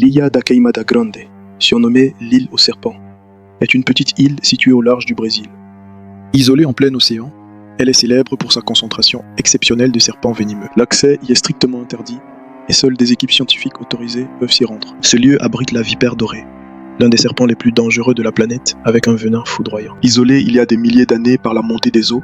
L'Ilha da Queimada Grande, surnommée l'île aux serpents, est une petite île située au large du Brésil. Isolée en plein océan, elle est célèbre pour sa concentration exceptionnelle de serpents venimeux. L'accès y est strictement interdit et seules des équipes scientifiques autorisées peuvent s'y rendre. Ce lieu abrite la vipère dorée, l'un des serpents les plus dangereux de la planète avec un venin foudroyant. Isolée il y a des milliers d'années par la montée des eaux,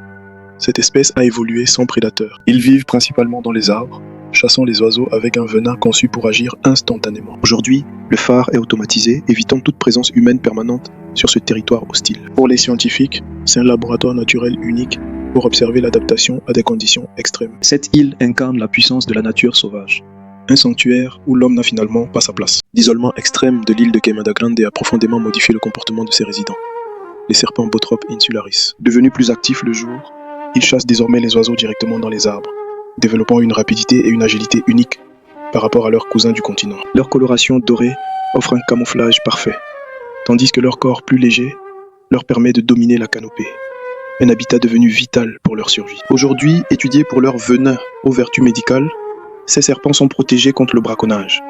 cette espèce a évolué sans prédateurs. Ils vivent principalement dans les arbres, chassant les oiseaux avec un venin conçu pour agir instantanément. Aujourd'hui, le phare est automatisé, évitant toute présence humaine permanente sur ce territoire hostile. Pour les scientifiques, c'est un laboratoire naturel unique pour observer l'adaptation à des conditions extrêmes. Cette île incarne la puissance de la nature sauvage. Un sanctuaire où l'homme n'a finalement pas sa place. L'isolement extrême de l'île de Queimada Grande a profondément modifié le comportement de ses résidents. Les serpents Bothrops insularis. Devenus plus actifs le jour, ils chassent désormais les oiseaux directement dans les arbres, développant une rapidité et une agilité uniques par rapport à leurs cousins du continent. Leur coloration dorée offre un camouflage parfait, tandis que leur corps plus léger leur permet de dominer la canopée. Un habitat devenu vital pour leur survie. Aujourd'hui, étudiés pour leur venin aux vertus médicales, ces serpents sont protégés contre le braconnage.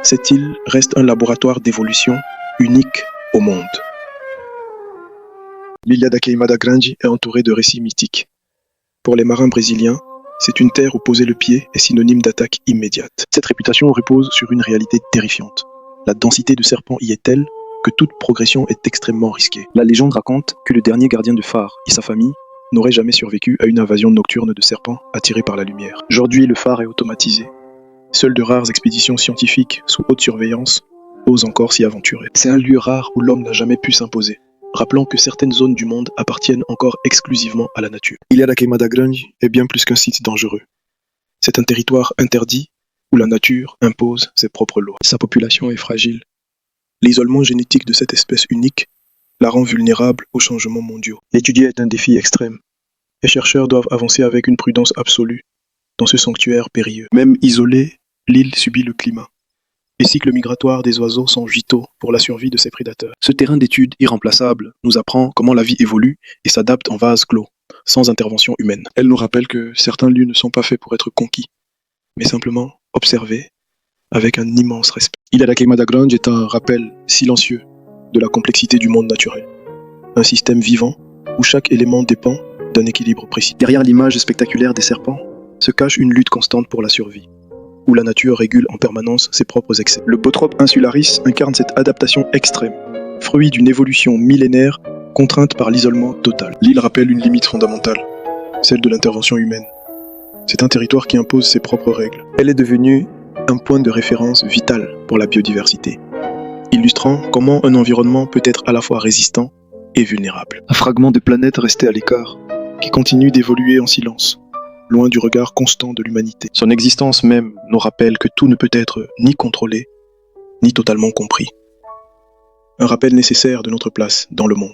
Cette île reste un laboratoire d'évolution unique au monde. L'Ilha da Queimada Grande est entourée de récits mythiques. Pour les marins brésiliens, c'est une terre où poser le pied est synonyme d'attaque immédiate. Cette réputation repose sur une réalité terrifiante. La densité de serpents y est telle que toute progression est extrêmement risquée. La légende raconte que le dernier gardien de phare et sa famille n'auraient jamais survécu à une invasion nocturne de serpents attirés par la lumière. Aujourd'hui, le phare est automatisé. Seules de rares expéditions scientifiques sous haute surveillance osent encore s'y aventurer. C'est un lieu rare où l'homme n'a jamais pu s'imposer. Rappelons que certaines zones du monde appartiennent encore exclusivement à la nature. L'Ilha da Queimada Grande est bien plus qu'un site dangereux. C'est un territoire interdit où la nature impose ses propres lois. Sa population est fragile. L'isolement génétique de cette espèce unique la rend vulnérable aux changements mondiaux. L'étudier est un défi extrême. Les chercheurs doivent avancer avec une prudence absolue dans ce sanctuaire périlleux. Même isolée, l'île subit le climat. Les cycles migratoires des oiseaux sont vitaux pour la survie de ses prédateurs. Ce terrain d'étude irremplaçable nous apprend comment la vie évolue et s'adapte en vase clos, sans intervention humaine. Elle nous rappelle que certains lieux ne sont pas faits pour être conquis, mais simplement observés avec un immense respect. L'Ilha da Queimada Grande est un rappel silencieux de la complexité du monde naturel. Un système vivant où chaque élément dépend d'un équilibre précis. Derrière l'image spectaculaire des serpents se cache une lutte constante pour la survie, où la nature régule en permanence ses propres excès. Le Bothrops insularis incarne cette adaptation extrême, fruit d'une évolution millénaire contrainte par l'isolement total. L'île rappelle une limite fondamentale, celle de l'intervention humaine. C'est un territoire qui impose ses propres règles. Elle est devenue un point de référence vital pour la biodiversité, illustrant comment un environnement peut être à la fois résistant et vulnérable. Un fragment de planète resté à l'écart, qui continue d'évoluer en silence, loin du regard constant de l'humanité. Son existence même nous rappelle que tout ne peut être ni contrôlé, ni totalement compris. Un rappel nécessaire de notre place dans le monde.